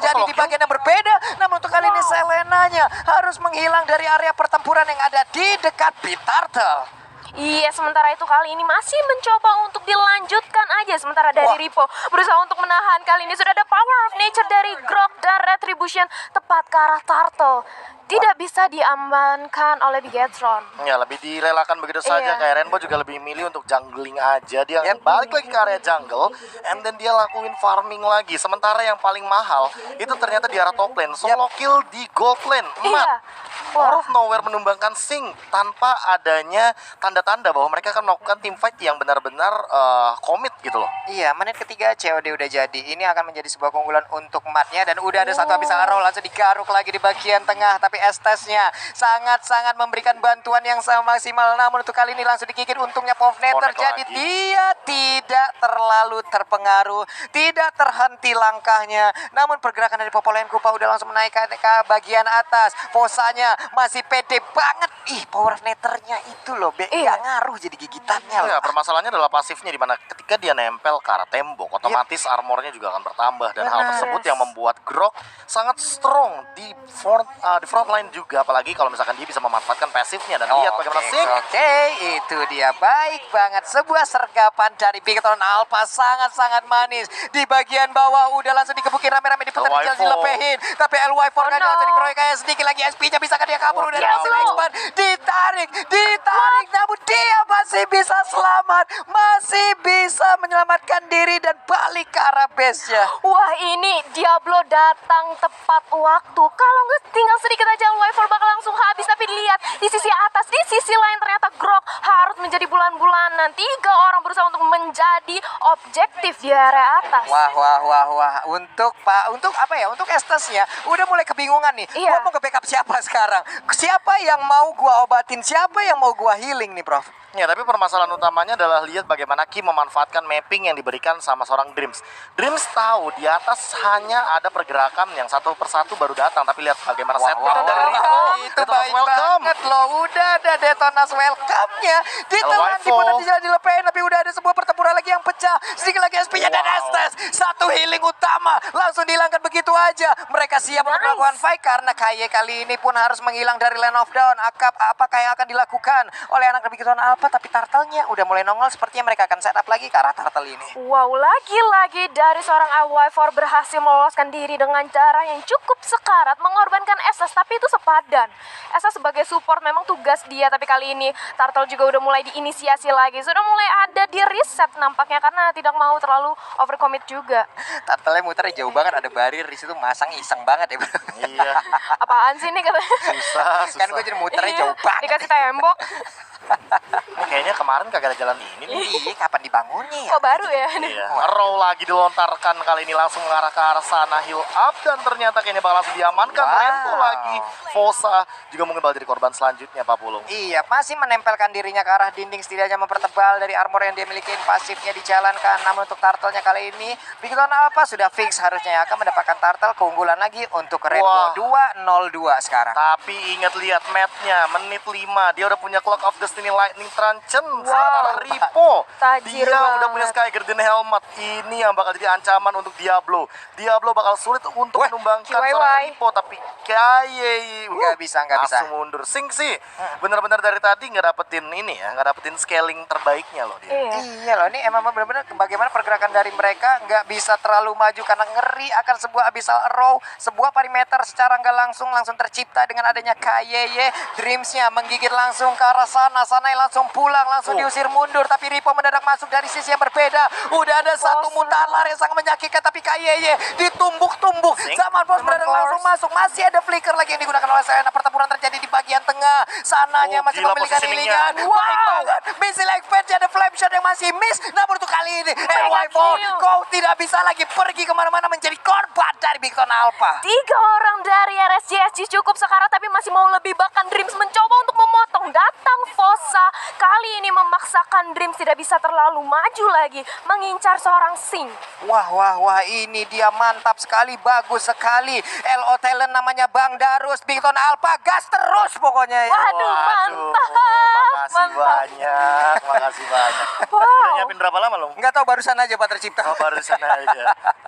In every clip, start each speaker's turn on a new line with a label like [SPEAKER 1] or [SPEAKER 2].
[SPEAKER 1] terjadi di bagian yang berbeda. Namun untuk kali ini Selenanya harus menghilang dari area pertempuran yang ada di dekat Big Turtle.
[SPEAKER 2] Iya, sementara itu kali ini masih mencoba untuk dilanjutkan aja. Sementara dari Ripo berusaha untuk menahan. Kali ini sudah ada power of nature dari Grok dan Retribution tepat ke arah Turtle. Tidak bisa diamankan oleh Bigetron.
[SPEAKER 3] Ya, lebih direlakan begitu saja. Kayak Rainbow juga lebih milih untuk jungling aja. Dia balik lagi ke area jungle, and then dia lakuin farming lagi. Sementara yang paling mahal itu ternyata di arah top lane. Solo kill di gold lane.
[SPEAKER 2] Iya.
[SPEAKER 3] Out of nowhere menumbangkan Sing tanpa adanya tanda-tanda bahwa mereka akan melakukan team fight yang benar-benar komit gitu loh.
[SPEAKER 1] Iya, menit ketiga COD udah jadi. Ini akan menjadi sebuah keunggulan untuk matnya. Dan udah ada satu abyssal arrow langsung digaruk lagi di bagian tengah. Tapi Estes-nya sangat-sangat memberikan bantuan yang sama maksimal. Namun untuk kali ini langsung dikikir untungnya Povneter. Jadi dia tidak terlalu terpengaruh, tidak terhenti langkahnya. Namun pergerakan dari Popolen Kupa udah langsung menaikkan ke bagian atas. Posanya masih pede banget. Ih, power netternya itu loh, nggak ngaruh jadi gigitannya loh.
[SPEAKER 3] Ya, permasalahannya adalah pasifnya, dimana ketika dia nempel ke arah tembok, otomatis armornya juga akan bertambah. Dan hal tersebut yang membuat Grok sangat strong di front line juga, apalagi kalau misalkan dia bisa memanfaatkan pasifnya. Dan lihat bagaimana Sing.
[SPEAKER 1] Oke, itu dia, baik banget. Sebuah sergapan dari Bigetron Alpha sangat-sangat manis. Di bagian bawah udah langsung dikebukin rame-rame, diputar dilepehin. Tapi LY4 kan langsung dikeroyok kayak sedikit lagi SP-nya. Bisakah dia kabur? Udah langsung expand. Ditarik, namun dia masih bisa selamat, masih bisa menyelamatkan diri dan balik ke arah base-nya.
[SPEAKER 2] Wah, ini Diablo datang tepat waktu. Kalau nggak tinggal sedikit aja Wifer bakal langsung habis. Tapi lihat di sisi atas, di sisi lain ternyata Grok harus menjadi bulan-bulanan. 3 orang berusaha untuk menjadi objektif di area atas.
[SPEAKER 1] Wah. Untuk apa ya? Untuk Estes-nya udah mulai kebingungan nih. Gua mau nge-backup siapa sekarang? Siapa yang mau gua obatin? Siapa yang mau gua healing nih, Prof?
[SPEAKER 3] Ya, tapi permasalahan utamanya adalah lihat bagaimana Kim memanfaatkan mapping yang diberikan sama seorang Dreams. Dreams tahu di atas hanya ada pergerakan yang satu persatu baru datang, tapi lihat bagaimana setnya dari Rico.
[SPEAKER 1] Itu baik banget loh, udah ada detonas welcome-nya. Ditelan, diputar, dilepehin, tapi udah ada sebuah pertempuran lagi yang pecah. Sedikit lagi SP-nya dan Estes. Satu healing utama langsung dihilangkan begitu aja. Mereka siap untuk melakukan fight karena KY kali ini pun harus menghilang dari Land of Dawn. Apakah yang akan dilakukan oleh anak Bigetron Alpha? Tapi Turtle-nya udah mulai nongol, sepertinya mereka akan setup lagi ke arah Turtle ini.
[SPEAKER 2] Wow, lagi-lagi dari seorang Wifer berhasil meloloskan diri dengan cara yang cukup sekarat, mengorbankan SS, tapi itu sepadan. SS sebagai support memang tugas dia, tapi kali ini Turtle juga udah mulai diinisiasi lagi. Sudah mulai ada di reset nampaknya karena tidak mau terlalu overcommit juga.
[SPEAKER 1] Turtle-nya muternya jauh banget, ada barir di situ, masang iseng banget ya, bro.
[SPEAKER 3] Iya.
[SPEAKER 2] Apaan sih ini katanya?
[SPEAKER 3] Susah.
[SPEAKER 1] Kan gue jadi muternya jauh banget.
[SPEAKER 2] Dikasih tembok.
[SPEAKER 3] Ini kayaknya kemarin kagak ada jalan ini nih.
[SPEAKER 1] Iya, kapan dibangunnya ya?
[SPEAKER 2] Kok baru ya?
[SPEAKER 3] Iya. Arrow lagi dilontarkan, kali ini langsung mengarah ke arah sana, heal up, dan ternyata kayaknya bakal langsung diamankan. Rento lagi, Fosa juga mungkin bakal jadi korban selanjutnya, Pak Pulung.
[SPEAKER 1] Iya, masih menempelkan dirinya ke arah dinding, setidaknya mempertebal dari armor yang dia miliki. Pasifnya dijalankan, namun untuk Turtle-nya kali ini Bigetron Alpha sudah fix harusnya akan mendapatkan Turtle. Keunggulan lagi untuk Rainbow 2-0-2 sekarang.
[SPEAKER 3] Tapi ingat, lihat mapnya, menit 5 dia udah punya Clock of Destiny Lightning Truncheon. Sementara Ripo dia udah punya Sky Guardian Helmet. Ini yang bakal jadi ancaman untuk Diablo. Diablo bakal sulit untuk menumbangkan seorang Ripo, tapi kayak
[SPEAKER 1] nggak bisa.
[SPEAKER 3] Langsung mundur. Sing sih benar-benar dari tadi nggak dapetin ini ya, nggak dapetin scaling terbaiknya loh dia.
[SPEAKER 1] Iya loh, ini emang benar-benar bagaimana pergerakan dari mereka nggak bisa terlalu maju karena ngeri akan sebuah abyssal arrow, sebuah perimeter secara nggak langsung tercipta dengan adanya KYY. Dreams-nya menggigit langsung ke arah sana langsung pulang, langsung diusir mundur. Tapi Ripo mendadak masuk dari sisi yang berbeda. Udah ada satu mutalar yang sangat menyakitkan, tapi KYY ditumbuk-tumbuk. Zaman Bos mendadak langsung masuk. Masih ada flicker lagi yang digunakan oleh Selena. Pertempuran terjadi di bagian tengah. Sananya masih memiliki healingan. Baik banget. Missile Expert, ada flame shot yang masih miss. Namun untuk kali ini LY4, kau tidak bisa lagi pergi kemana-mana menjadi korban dari Bigetron Alpha.
[SPEAKER 2] 3 orang dari RSJSG cukup sekarat, tapi masih mau lebih, bahkan Dreams mencoba untuk memotong. memotong. Datang Fosa, kali ini memaksakan Dreams tidak bisa terlalu maju lagi, mengincar seorang Sing.
[SPEAKER 1] Wah, ini dia mantap sekali, bagus sekali. LO talent namanya Bang Darus, Bigton Alpha, gas terus pokoknya ya.
[SPEAKER 2] Waduh, mantap.
[SPEAKER 3] Makasih banyak.
[SPEAKER 2] Wow.
[SPEAKER 3] Udah nyiapin berapa lama lo?
[SPEAKER 1] Nggak tahu, barusan aja Pak tercipta.
[SPEAKER 3] Oh, barusan aja.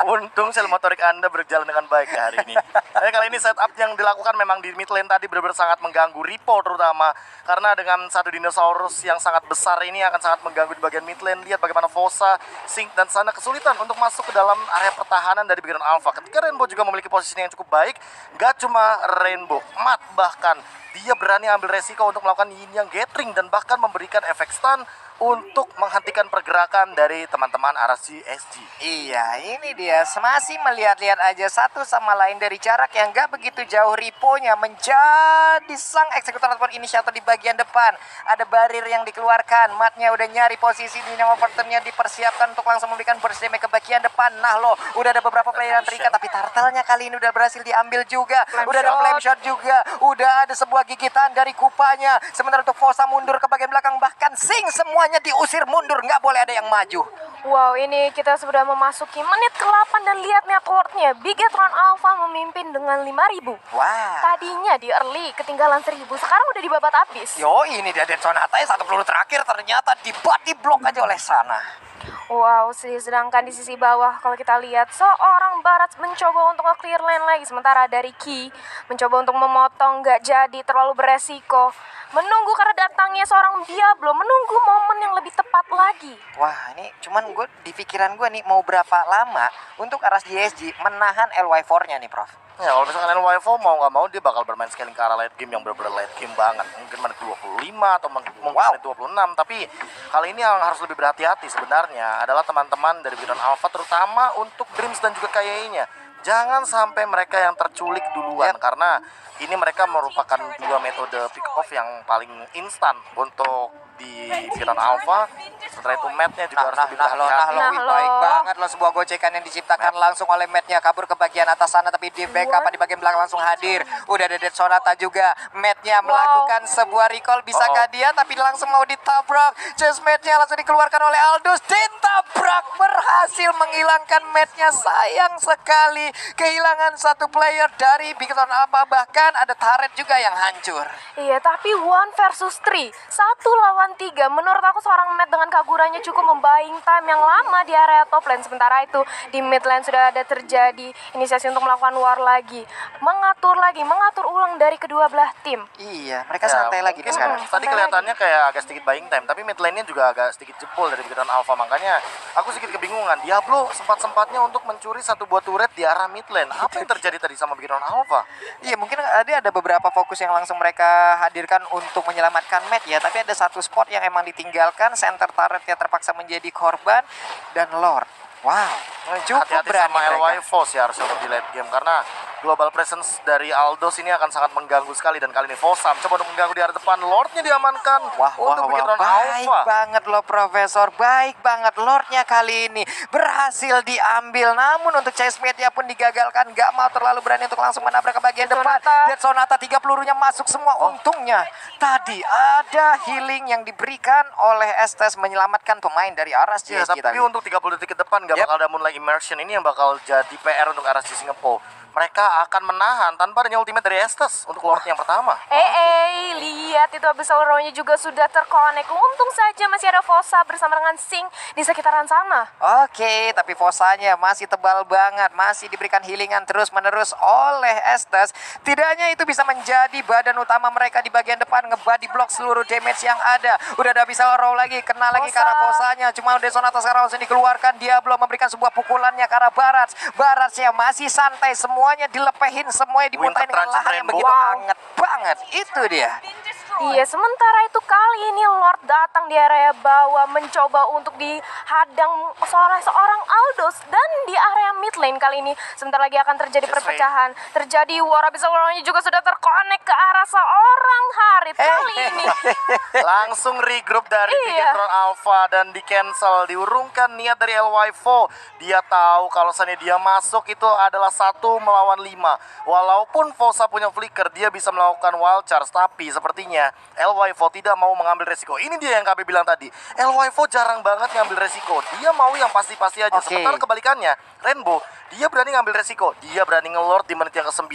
[SPEAKER 3] Untung sel motorik Anda berjalan dengan baik ya hari ini. Tapi kali ini setup yang dilakukan memang di mid lane tadi benar-benar sangat mengganggu Ripo terutama. Karena dengan satu dinosaurus yang sangat besar ini akan sangat mengganggu di bagian mid lane. Lihat bagaimana Fosa, Sync, dan Sana kesulitan untuk masuk ke dalam area pertahanan dari bagian Alpha. Ketika Rainbow juga memiliki posisi yang cukup baik, gak cuma Rainbow, Matt bahkan dia berani ambil resiko untuk melakukan yin yang gathering dan bahkan memberikan efek stun untuk menghentikan pergerakan dari teman-teman RSG SG.
[SPEAKER 1] Iya, ini dia masih melihat-lihat aja satu sama lain dari jarak yang gak begitu jauh. Riponya menjadi sang eksekutor ataupun inisiator di bagian depan. Ada barir yang dikeluarkan, Matnya udah nyari posisi, Dynamo Porternya dipersiapkan untuk langsung memberikan burst damage ke bagian depan. Nah lo, udah ada beberapa player yang terikat, tapi turtle-nya kali ini udah berhasil diambil juga. Udah ada flame shot juga, udah ada sebuah gigitan dari Kupanya. Sementara untuk Fosa mundur ke bagian belakang, bahkan Sing semuanya diusir mundur, nggak boleh ada yang maju.
[SPEAKER 2] Wow, ini kita sudah memasuki menit ke-8 dan lihat networknya. Bigetron Alpha memimpin dengan 5.000.
[SPEAKER 1] Wah.
[SPEAKER 2] Tadinya di early ketinggalan 1.000, sekarang udah dibabat habis.
[SPEAKER 1] Yo, ini dia Dead Sonata ya, satu peluru terakhir ternyata di body block aja oleh Sana.
[SPEAKER 2] Wow, sedangkan di sisi bawah kalau kita lihat seorang Barat mencoba untuk nge-clear lane lagi. Sementara dari Ki mencoba untuk memotong, nggak jadi, terlalu beresiko. Menunggu karena datangnya seorang Diablo, menunggu momen yang lebih tepat lagi.
[SPEAKER 1] Wah, ini cuman gue di pikiran gue nih mau berapa lama untuk RSG SG menahan LY4-nya nih, Prof.
[SPEAKER 3] Ya, kalau misalkan LY4 mau nggak mau dia bakal bermain scaling ke arah late game yang benar-benar late game banget. Mungkin menit 25 atau mungkin menit 26. Tapi kali ini yang harus lebih berhati-hati sebenarnya adalah teman-teman dari Biron Alpha, terutama untuk Dreams dan juga KYE-nya. Jangan sampai mereka yang terculik duluan, karena ini mereka merupakan dua metode pick off yang paling instan untuk di Biron Alpha. Setelah itu Matt-nya juga harus lebih berhati-hati.
[SPEAKER 1] Baik banget loh, sebuah gocekan yang diciptakan langsung oleh Matt-nya, kabur ke bagian atas sana, tapi di backup di bagian belakang langsung hadir. Udah ada Dead Sonata juga, Matt-nya melakukan sebuah recall, bisakah dia, tapi langsung mau ditabrak. Chase Matt-nya langsung dikeluarkan oleh Aldous, ditabrak, berhasil menghilangkan Matt-nya. Sayang sekali kehilangan satu player dari Bigetron Alpha, bahkan ada turret juga yang hancur.
[SPEAKER 2] Iya, tapi 1 versus 3, 1 lawan 3. Menurut aku seorang Matt dengan kagurannya cukup membaying time yang lama di area top lane. Sementara itu di mid lane sudah ada terjadi inisiasi untuk melakukan war lagi, mengatur ulang dari kedua belah tim.
[SPEAKER 1] Iya, mereka santai lagi nih sekarang.
[SPEAKER 3] Tadi kelihatannya kayak agak sedikit buying time, tapi mid lane-nya juga agak sedikit jebol dari Bigetron Alpha. Makanya aku sedikit kebingungan. Diablo sempat-sempatnya untuk mencuri satu buah turret di arah mid lane. Apa yang terjadi tadi sama Bigetron Alpha?
[SPEAKER 1] Iya, mungkin ada beberapa fokus yang langsung mereka hadirkan untuk menyelamatkan Matt ya, tapi ada satu spot yang emang ditinggalkan, center turretnya terpaksa menjadi korban, dan Lord. Wow, cukup
[SPEAKER 3] hati-hati
[SPEAKER 1] berani
[SPEAKER 3] sama
[SPEAKER 1] mereka.
[SPEAKER 3] LY4 ya harusnya untuk di late game, karena global presence dari Aldous ini akan sangat mengganggu sekali. Dan kali ini Fosa coba untuk mengganggu di arah depan, Lordnya diamankan. untuk Bigetron
[SPEAKER 1] baik
[SPEAKER 3] Alpha.
[SPEAKER 1] banget loh Profesor, baik banget. Lordnya kali ini berhasil diambil, namun untuk chase mate-nya pun digagalkan. Gak mau terlalu berani untuk langsung menabrak ke bagian depan. Dead Sonata 3 pelurunya masuk semua. Untungnya tadi ada healing yang diberikan oleh Estes menyelamatkan pemain dari RSG
[SPEAKER 3] Ya, tapi untuk 30 detik ke depan gak bakal ada Moonlight Immersion. Ini yang bakal jadi PR untuk RSG Singapore. Mereka akan menahan tanpa adanya ultimate dari Estes untuk Lord yang pertama.
[SPEAKER 2] Lihat itu Abyssal Row-nya juga sudah terkonek. Untung saja masih ada Fosa bersama dengan Sing di sekitaran sana.
[SPEAKER 1] Oke, tapi Fosanya masih tebal banget, masih diberikan healingan terus-menerus oleh Estes. Tidak hanya itu bisa menjadi badan utama mereka di bagian depan, ngebody block seluruh damage yang ada. Udah ada Abyssal Row lagi, kena lagi ke arah Fosanya. Cuma Dead Sonata sekarang langsung dikeluarkan. Diablo memberikan sebuah pukulannya ke arah Barats. Baratsnya masih santai, semuanya dilepehin, semuanya dimuntahin dengan lahar yang begitu anget banget. Itu dia.
[SPEAKER 2] Iya, sementara itu kali ini Lord datang di area bawah mencoba untuk dihadang oleh seorang Aldous, dan di area mid lane kali ini sebentar lagi akan terjadi perpecahan. Terjadi war, Abyssal Row-nya juga sudah terkonek ke arah seorang Harit kali ini.
[SPEAKER 3] Langsung regroup dari Bigetron Alpha dan di cancel, diurungkan niat dari LY4. Dia tahu kalau misalnya dia masuk itu adalah 1 melawan 5. Walaupun Fosa punya flicker, dia bisa melakukan wild charge, tapi sepertinya sayangnya LY4 tidak mau mengambil resiko. Ini dia yang KB bilang tadi. LY4 jarang banget ngambil resiko. Dia mau yang pasti-pasti aja.
[SPEAKER 1] Oke.
[SPEAKER 3] Sementara kebalikannya, Rainbow, dia berani ngambil resiko. Dia berani ngelord di menit yang ke-9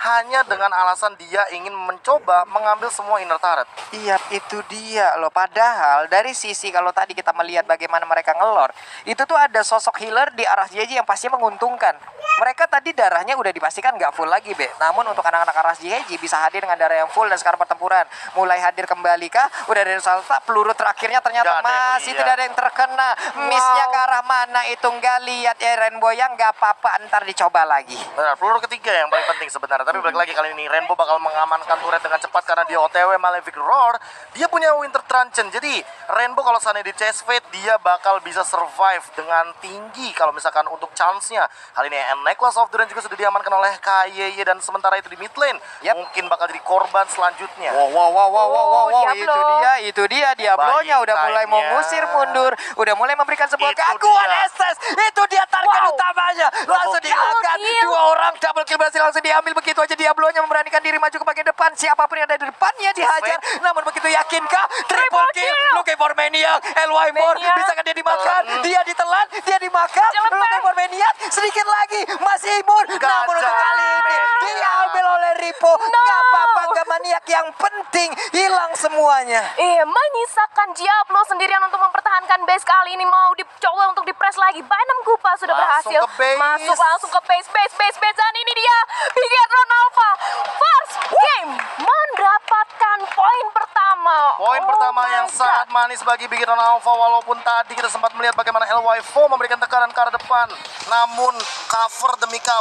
[SPEAKER 3] hanya dengan alasan dia ingin mencoba mengambil semua inner turret.
[SPEAKER 1] Iya, itu dia loh. Padahal dari sisi kalau tadi kita melihat bagaimana mereka ngelor, itu tuh ada sosok healer di arah JJ yang pastinya menguntungkan. Mereka tadi darahnya udah dipastikan nggak full lagi, Be. Namun untuk anak-anak arah JJ bisa hadir dengan darah yang full dan sekarang pertempuran mulai hadir kembali kah? Udah dari salsa, peluru terakhirnya ternyata
[SPEAKER 3] Nggak ada yang
[SPEAKER 1] masih
[SPEAKER 3] lihat.
[SPEAKER 1] tidak ada yang terkena. Missnya ke arah mana itu nggak lihat ya Rainbow, yang nggak apa-apa, ntar dicoba lagi.
[SPEAKER 3] Benar, peluru ketiga yang paling penting sebenarnya. Tapi balik lagi kali ini Rainbow bakal mengamankan turret dengan cepat karena dia OTW Malefic Roar. Dia punya Winter Truncheon. Jadi Rainbow kalau seandainya di Chase Fate dia bakal bisa survive dengan tinggi kalau misalkan untuk chance-nya. Kali ini Necklace of Duran juga sudah diamankan oleh KYY dan sementara itu di mid lane
[SPEAKER 1] Yap.
[SPEAKER 3] mungkin bakal jadi korban selanjutnya.
[SPEAKER 2] Diablo.
[SPEAKER 1] Itu dia Diablonya udah mulai mau
[SPEAKER 3] Bintangnya.
[SPEAKER 1] ngusir mundur, udah mulai memberikan sebuah
[SPEAKER 3] Itu
[SPEAKER 1] gangguan
[SPEAKER 3] dia.
[SPEAKER 1] SS. Itu dia target utamanya. Langsung
[SPEAKER 3] Double
[SPEAKER 1] diangkat,
[SPEAKER 2] kill.
[SPEAKER 1] dua orang double kill berhasil langsung diambil. Begitu aja Diablonya memberanikan diri maju ke bagian depan. Siapapun yang ada di depannya dihajar. Namun begitu yakinkah triple kill? Looking for Maniac, LY4
[SPEAKER 2] Maniac.
[SPEAKER 1] bisakah dia dimakan? Dia ditelan, dia dimakan.
[SPEAKER 2] Celepet.
[SPEAKER 1] Looking for Maniac sedikit lagi masih imun. Namun untuk
[SPEAKER 3] Gajah.
[SPEAKER 1] kali ini diambil oleh Ripo. Nggak apa-apa, nggak Maniac, yang penting hilang semuanya.
[SPEAKER 2] Menyisakan Diablo sendirian untuk mempertahankan base. Kali ini mau dicoba untuk dipres lagi. Bynum Gupa sudah
[SPEAKER 3] Langsung
[SPEAKER 2] berhasil
[SPEAKER 3] ke base.
[SPEAKER 2] masuk langsung ke base. Dan ini dia Bigetron Alpha first game mendapatkan poin pertama.
[SPEAKER 3] Poin
[SPEAKER 2] Oh
[SPEAKER 3] pertama
[SPEAKER 2] my
[SPEAKER 3] yang
[SPEAKER 2] God.
[SPEAKER 3] sangat manis bagi Bigetron Alpha, walaupun tadi kita sempat melihat bagaimana LY4 memberikan tekanan ke arah depan. Namun cover demi cover